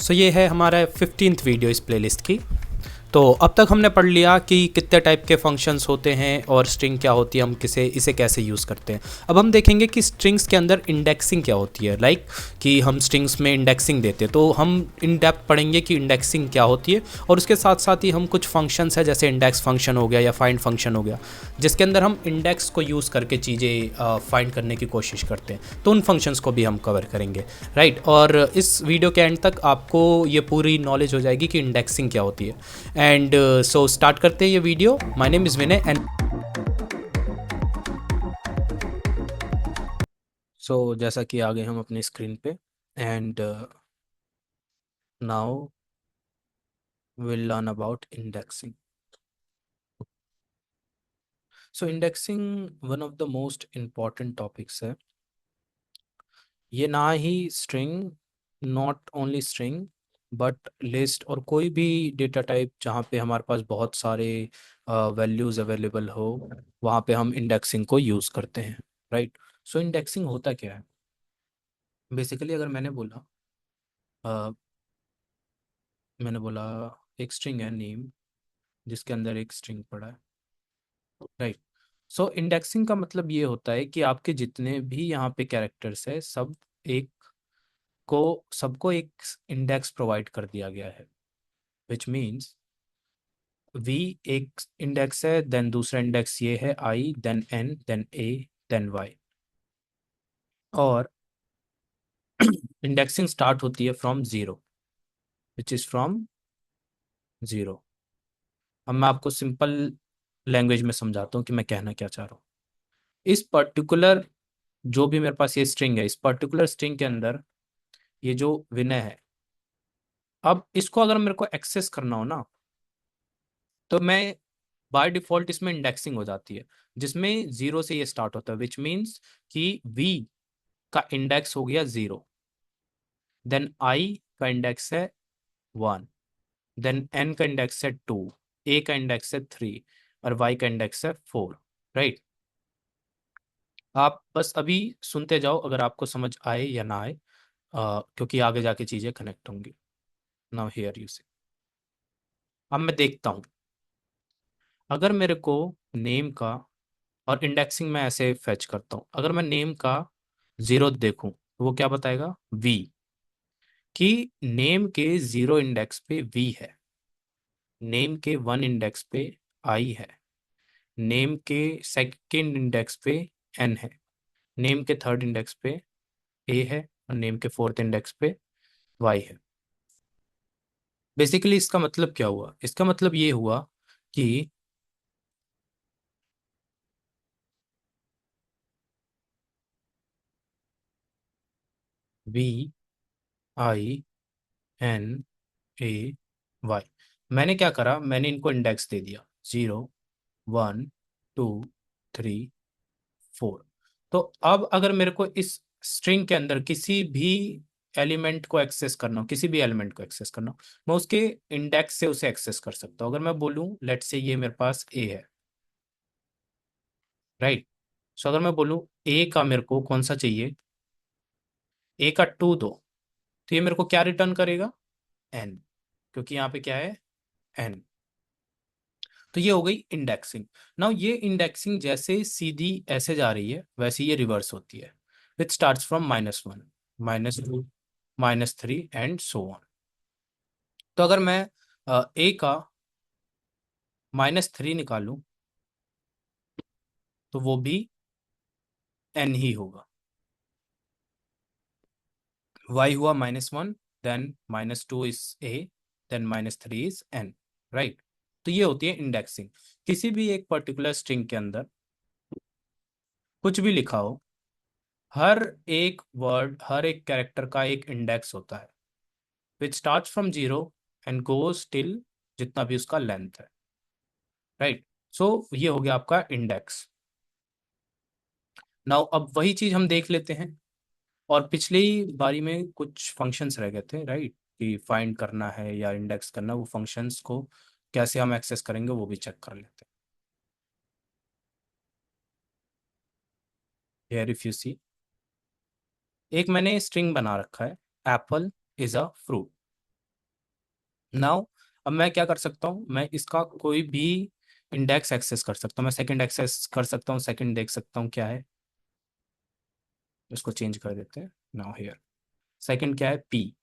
सो ये है हमारा 15th वीडियो इस प्लेलिस्ट की। तो अब तक हमने पढ़ लिया कि कितने टाइप के फंक्शंस होते हैं और स्ट्रिंग क्या होती है, हम इसे कैसे यूज़ करते हैं। अब हम देखेंगे कि स्ट्रिंग्स के अंदर इंडेक्सिंग क्या होती है। कि हम स्ट्रिंग्स में इंडेक्सिंग देते हैं, तो हम इन डेप्थ पढ़ेंगे कि इंडेक्सिंग क्या होती है। और उसके साथ साथ ही हम कुछ फंक्शंस है, जैसे इंडेक्स फंक्शन हो गया या फाइंड फंक्शन हो गया, जिसके अंदर हम इंडेक्स को यूज़ करके चीज़ें फाइंड करने की कोशिश करते हैं। तो उन फंक्शंस को भी हम कवर करेंगे, राइट। और इस वीडियो के एंड तक आपको ये पूरी नॉलेज हो जाएगी कि इंडेक्सिंग क्या होती है। एंड सो स्टार्ट करते हैं ये video. My name is Vinay and so जैसा कि आ गए हम अपनी स्क्रीन पे, and now will learn about indexing. So indexing one of the most important topics है। ये ना ही string, not only string, but list और कोई भी डेटा टाइप जहाँ पे हमारे पास बहुत सारे वैल्यूज़ अवेलेबल हो, वहाँ पे हम इंडेक्सिंग को यूज़ करते हैं, राइट। सो इंडेक्सिंग होता क्या है बेसिकली? अगर अ, मैंने बोला एक स्ट्रिंग है नेम, जिसके अंदर एक स्ट्रिंग पड़ा है, राइट। सो इंडेक्सिंग का मतलब ये होता है कि आपके जितने भी यहाँ पे कैरेक्टर्स है, एक सबको एक इंडेक्स प्रोवाइड कर दिया गया है। विच मीन्स वी एक इंडेक्स है, देन दूसरा इंडेक्स ये है आई, देन एन, देन ए, देन वाई। और इंडेक्सिंग स्टार्ट होती है from zero, which is from zero. अब मैं आपको सिंपल लैंग्वेज में समझाता हूँ कि मैं कहना क्या चाह रहा हूँ। इस पर्टिकुलर जो भी मेरे पास ये स्ट्रिंग है, इस पर्टिकुलर स्ट्रिंग के अंदर ये जो विनय है, अब इसको अगर मेरे को एक्सेस करना हो ना, तो मैं बाय डिफॉल्ट इसमें इंडेक्सिंग हो जाती है, जिसमें जीरो से ये स्टार्ट होता है। विच मीन्स कि वी का इंडेक्स हो गया जीरो, देन आई का इंडेक्स है वन, देन एन का इंडेक्स है टू, ए का इंडेक्स है थ्री, और वाई का इंडेक्स है फोर, राइट। आप बस अभी सुनते जाओ, अगर आपको समझ आए या ना आए, क्योंकि आगे जाके चीजें कनेक्ट होंगी। Now here you see. अब मैं देखता हूँ, अगर मेरे को नेम का, और इंडेक्सिंग में ऐसे फेच करता हूँ, अगर मैं नेम का जीरो देखूं तो वो क्या बताएगा? वी। कि नेम के जीरो इंडेक्स पे वी है, नेम के वन इंडेक्स पे आई है, नेम के सेकंड इंडेक्स पे एन है, नेम के थर्ड इंडेक्स पे ए है, और नेम के फोर्थ इंडेक्स पे वाई है। बेसिकली इसका मतलब क्या हुआ? इसका मतलब ये हुआ कि V, I, N, A, Y. मैंने क्या करा, मैंने इनको इंडेक्स दे दिया, zero, one, two, three, four. तो अब अगर मेरे को इस स्ट्रिंग के अंदर किसी भी एलिमेंट को एक्सेस करना हो, किसी भी एलिमेंट को एक्सेस करना हो, मैं उसके इंडेक्स से उसे एक्सेस कर सकता हूँ। अगर मैं बोलूँ लेट से ये मेरे पास ए है, राइट। सो अगर मैं बोलूँ ए का मेरे को कौन सा चाहिए, ए का टू दो, तो ये मेरे को क्या रिटर्न करेगा? एन, क्योंकि यहाँ पे क्या है? एन। तो ये हो गई इंडेक्सिंग। नाउ ये इंडेक्सिंग जैसे सीधी ऐसे जा रही है, वैसे ये रिवर्स होती है, विच starts from minus one, minus two, minus three, and so on. तो अगर मैं ए का माइनस थ्री निकालूं, तो वो भी एन ही होगा। वाई हुआ minus one, then minus two is A, then minus three is N, right. तो ये होती है इंडेक्सिंग। किसी भी एक पर्टिकुलर स्ट्रिंग के अंदर कुछ भी लिखा हो, हर एक वर्ड, हर एक कैरेक्टर का एक इंडेक्स होता है, which start from zero and goes till जितना भी उसका लेंथ है, राइट। सो ये हो गया आपका इंडेक्स। नाउ अब वही चीज हम देख लेते हैं। और पिछली बारी में कुछ फंक्शंस रह गए थे, राइट, कि फाइंड करना है या इंडेक्स करना, वो फंक्शंस को कैसे हम एक्सेस करेंगे वो भी चेक कर लेते हैं। हियर इफ यू सी, एक मैंने स्ट्रिंग बना रखा है, Apple is a fruit. Now अब मैं क्या कर सकता हूँ, मैं इसका कोई भी इंडेक्स एक्सेस कर सकता हूँ, मैं सेकंड एक्सेस कर सकता हूँ, सेकंड देख सकता हूँ क्या है, इसको चेंज कर देते हैं। नाउ हियर सेकंड क्या है, P,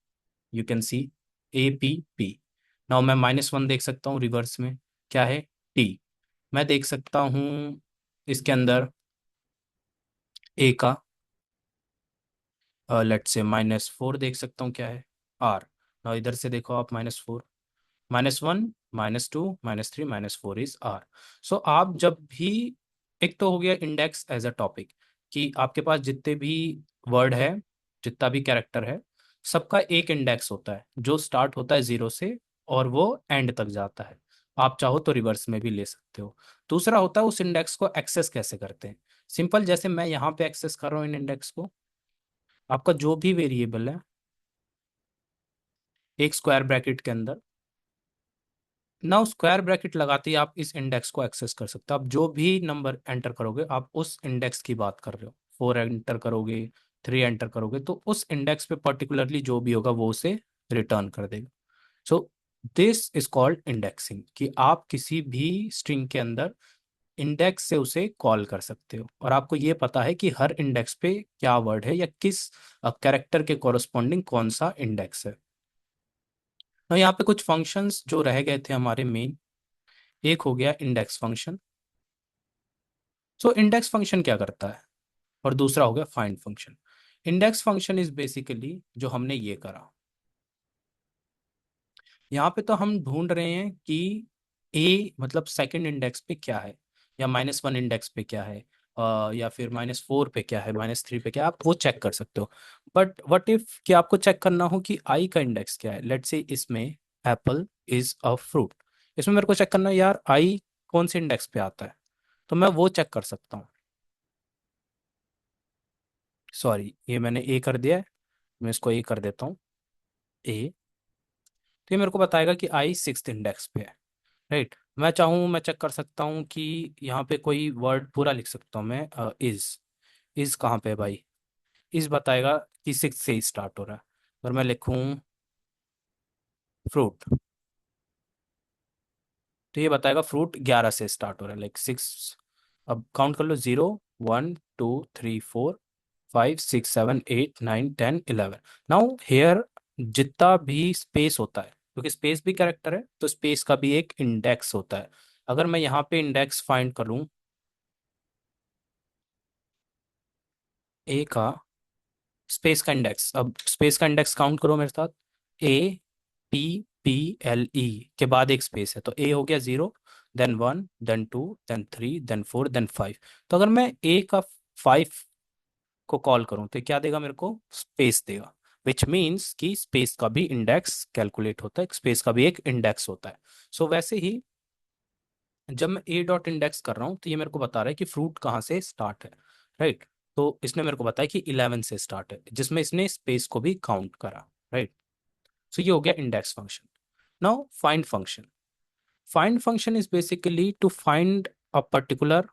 you can see A P P। Now मैं -1 देख सकता हूँ रिवर्स में, क्या है, T। मैं देख सकता हूँ इसके अंदर ए का, लेट से -4 देख सकता हूँ क्या है, R। नाउ इधर से देखो आप, -4, -1, -2, -3, -4 इज R। सो आप जब भी, एक तो हो गया इंडेक्स एज अ टॉपिक, कि आपके पास जितने भी वर्ड है, जितना भी कैरेक्टर है, सबका एक इंडेक्स होता है जो स्टार्ट होता है 0 से और वो एंड तक जाता है। आप चाहो तो रिवर्स में भी ले सकते हो। दूसरा होता है उस इंडेक्स को एक्सेस कैसे करते हैं। सिंपल, जैसे मैं यहाँ पे एक्सेस कर रहा हूँ इन इंडेक्स को, आपका जो भी वेरिएबल है एक स्क्वायर ब्रैकेट के अंदर, नाउ स्क्वायर ब्रैकेट लगाते ही आप इस इंडेक्स को एक्सेस कर सकते हो। आप जो भी नंबर एंटर करोगे, आप उस इंडेक्स की बात कर रहे हो, 4 एंटर करोगे, 3 एंटर करोगे, तो उस इंडेक्स पे पर्टिकुलरली जो भी होगा वो उसे रिटर्न कर देगा। So this is called indexing, कि आप किसी भी स्ट्रिंग के अंदर इंडेक्स से उसे कॉल कर सकते हो, और आपको ये पता है कि हर इंडेक्स पे क्या वर्ड है या किस कैरेक्टर के कॉरस्पॉन्डिंग कौन सा इंडेक्स है। तो यहाँ पे कुछ फंक्शंस जो रह गए थे हमारे मेन, एक हो गया index function. So index function क्या करता है, और दूसरा हो गया find function. Index function is basically जो हमने ये करा, यहाँ पे तो हम ढूंढ रहे हैं कि ए मतलब सेकंड इंडेक्स पे क्या है, या -1 इंडेक्स पे क्या है, या फिर -4 पे क्या है, -3 पे क्या है, आप वो चेक कर सकते हो। बट व्हाट इफ कि आपको चेक करना हो कि आई का इंडेक्स क्या है, लेट्स से इसमें एप्पल इज अ फ्रूट, इसमें मेरे को चेक करना है यार आई कौन से इंडेक्स पे आता है, तो मैं वो चेक कर सकता हूँ। सॉरी, ये मैंने ए कर दिया है, मैं इसको ए कर देता हूँ, ए। तो ये मेरे को बताएगा कि आई 6th इंडेक्स पे है, राइट। मैं चाहूँ मैं चेक कर सकता हूँ कि यहाँ पे कोई वर्ड पूरा लिख सकता हूँ मैं, इज कहाँ पे है भाई, इज बताएगा कि 6 से ही स्टार्ट हो रहा है। अगर मैं लिखूँ फ्रूट, तो ये बताएगा फ्रूट 11 से स्टार्ट हो रहा है, लाइक 6। अब काउंट कर लो, 0, 1, 2, 3, 4, 5, 6, 7, 8, 9, 10, 11। नाउ हेयर जितना भी स्पेस होता है, क्योंकि स्पेस भी कैरेक्टर है तो स्पेस का भी एक इंडेक्स होता है। अगर मैं यहाँ पे इंडेक्स फाइंड करूँ ए का, स्पेस का इंडेक्स, अब स्पेस का इंडेक्स काउंट करो मेरे साथ, A P P L E के बाद एक स्पेस है, तो ए हो गया 0, then 1, then 2, then 3, then 4, then 5। तो अगर मैं ए का 5 को कॉल करूं तो क्या देगा मेरे को, स्पेस देगा, विच मीन्स कि स्पेस का भी इंडेक्स कैलकुलेट होता है, स्पेस का भी एक इंडेक्स होता है। सो वैसे ही जब मैं ए डॉट इंडेक्स कर रहा हूँ तो ये मेरे को बता रहा है कि फ्रूट कहाँ से स्टार्ट है, राइट। तो इसने मेरे को बताया कि 11 से स्टार्ट है, जिसमें इसने स्पेस को भी काउंट करा, राइट। सो ये हो गया index function. Now find function, find function is basically to find a particular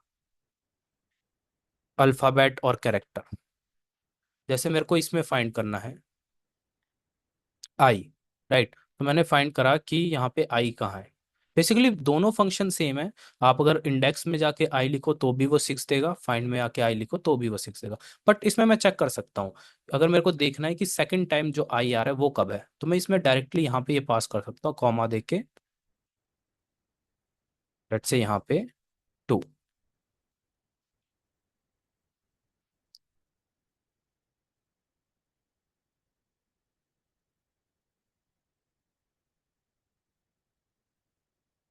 alphabet और कैरेक्टर। जैसे मेरे को इसमें फाइंड करना है आई, राइट, तो मैंने फाइंड करा कि यहाँ पे आई कहाँ है। बेसिकली दोनों फंक्शन सेम है, आप अगर इंडेक्स में जाके आई लिखो तो भी वो 6 देगा, फाइंड में आके आई लिखो तो भी वो 6 देगा। बट इसमें मैं चेक कर सकता हूँ, अगर मेरे को देखना है कि सेकंड टाइम जो आई आ रहा है वो कब है, तो मैं इसमें डायरेक्टली यहाँ पे ये पास कर सकता हूँ कॉमा दे के, लेट्स से यहाँ पे 2।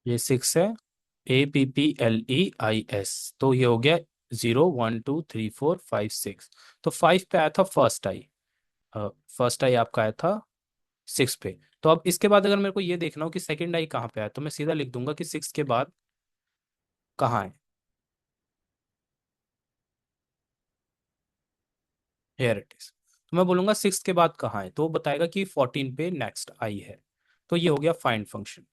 ये 6 है, APPLEIS, तो ये हो गया 0, 1, 2, 3, 4, 5, 6। तो 5 पे आया था फर्स्ट आई, फर्स्ट आई आपका आया था 6 पे। तो अब इसके बाद अगर मेरे को ये देखना हो कि सेकंड आई कहाँ पे आया, तो मैं सीधा लिख दूंगा कि 6 के बाद कहाँ है, हेयर इट इज। तो मैं बोलूंगा 6 के बाद कहाँ है, तो वो बताएगा कि 14 पे नेक्स्ट आई है। तो ये हो गया फाइंड फंक्शन।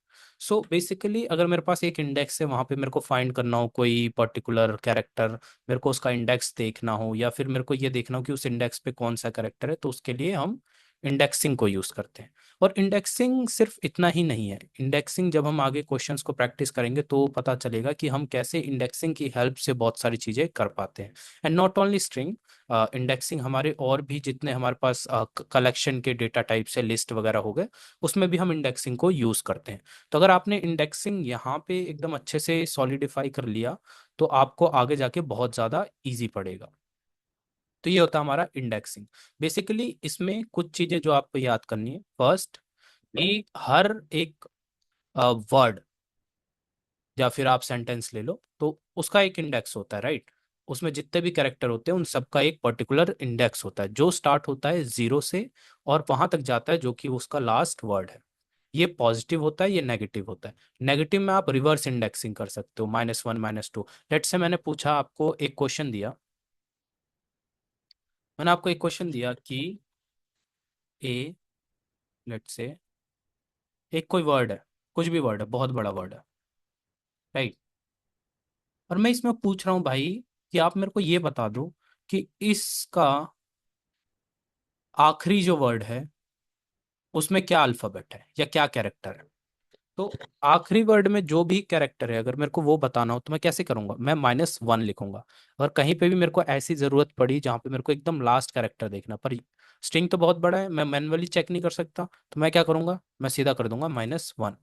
सो बेसिकली अगर मेरे पास एक इंडेक्स है, वहां पे मेरे को फाइंड करना हो कोई पर्टिकुलर कैरेक्टर, मेरे को उसका इंडेक्स देखना हो, या फिर मेरे को ये देखना हो कि उस इंडेक्स पे कौन सा कैरेक्टर है, तो उसके लिए हम इंडेक्सिंग को यूज करते हैं। और इंडेक्सिंग सिर्फ इतना ही नहीं है, इंडेक्सिंग जब हम आगे क्वेश्चंस को प्रैक्टिस करेंगे तो पता चलेगा कि हम कैसे इंडेक्सिंग की हेल्प से बहुत सारी चीजें कर पाते हैं। And not only string, indexing हमारे और भी जितने हमारे पास कलेक्शन के डेटा टाइप से लिस्ट वगैरह हो गए, उसमें भी हम इंडेक्सिंग को यूज करते हैं। तो अगर आपने इंडेक्सिंग यहाँ पे एकदम अच्छे से सॉलिडिफाई कर लिया तो आपको आगे जाके बहुत ज्यादा इजी पड़ेगा। तो ये होता है हमारा इंडेक्सिंग। बेसिकली इसमें कुछ चीजें जो आपको याद करनी है, फर्स्ट कि हर एक वर्ड या फिर आप सेंटेंस ले लो तो उसका एक इंडेक्स होता है, राइट। उसमें जितने भी कैरेक्टर होते हैं उन सबका एक पर्टिकुलर इंडेक्स होता है जो स्टार्ट होता है जीरो से और वहां तक जाता है जो कि उसका लास्ट वर्ड है। ये पॉजिटिव होता है, ये नेगेटिव होता है। नेगेटिव में आप रिवर्स इंडेक्सिंग कर सकते हो, -1 -2। लेट से मैंने पूछा आपको एक क्वेश्चन दिया, मैंने आपको एक क्वेश्चन दिया कि ए, लेट से एक कोई वर्ड है, कुछ भी वर्ड है, बहुत बड़ा वर्ड है, राइट। और मैं इसमें पूछ रहा हूँ भाई कि आप मेरे को ये बता दो कि इसका आखिरी जो वर्ड है उसमें क्या अल्फाबेट है या क्या कैरेक्टर है। तो आखिरी वर्ड में जो भी कैरेक्टर है अगर मेरे को वो बताना हो तो मैं कैसे करूंगा, मैं -1 लिखूंगा। अगर कहीं पे भी मेरे को ऐसी जरूरत पड़ी जहां पे मेरे को एकदम लास्ट कैरेक्टर देखना, पर स्ट्रिंग तो बहुत बड़ा है, मैं मैन्युअली चेक नहीं कर सकता, तो मैं क्या करूंगा, मैं सीधा कर दूंगा -1।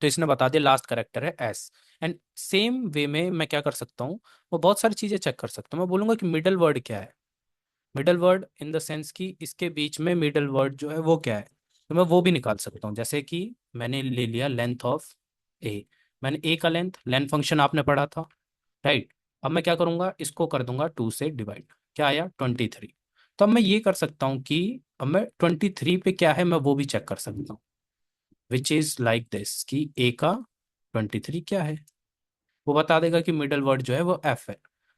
तो इसने बता दिया लास्ट करेक्टर है एस। एंड सेम वे में मैं क्या कर सकता हूँ, वो बहुत सारी चीजें चेक कर सकता हूँ। मैं बोलूंगा कि मिडल वर्ड क्या है, middle word in the sense कि इसके बीच में मिडल वर्ड जो है वो क्या है, तो मैं वो भी निकाल सकता हूँ। जैसे कि मैंने ले लिया लेंथ ऑफ ए, मैंने ए का लेंथ, लेंथ फंक्शन आपने पढ़ा था, राइट। अब मैं क्या करूंगा, इसको कर दूंगा 2 से डिवाइड, क्या आया 23। तो अब मैं ये कर सकता हूँ कि अब मैं 23 पे क्या है मैं वो भी चेक कर सकता हूँ, विच इज लाइक दिस कि ए का 23 क्या है, वो बता देगा कि मिडल वर्ड जो है वो एफ है।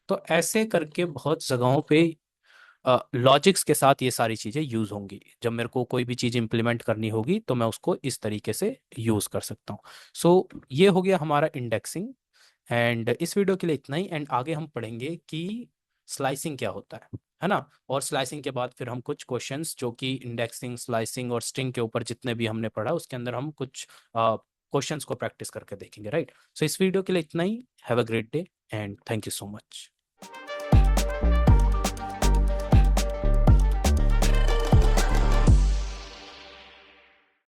तो ऐसे करके बहुत जगहों पे लॉजिक्स के साथ ये सारी चीजें यूज होंगी, जब मेरे को कोई भी चीज इंप्लीमेंट करनी होगी तो मैं उसको इस तरीके से यूज कर सकता हूँ। सो ये हो गया हमारा इंडेक्सिंग। एंड इस वीडियो के लिए इतना ही, एंड आगे हम पढ़ेंगे कि स्लाइसिंग क्या होता है ना। और स्लाइसिंग के बाद फिर हम कुछ क्वेश्चंस जो कि इंडेक्सिंग, स्लाइसिंग और स्ट्रिंग के ऊपर जितने भी हमने पढ़ा उसके अंदर हम कुछ क्वेश्चंस को प्रैक्टिस करके देखेंगे, राइट। सो इस वीडियो के लिए इतना ही। Have a great day and thank you so much.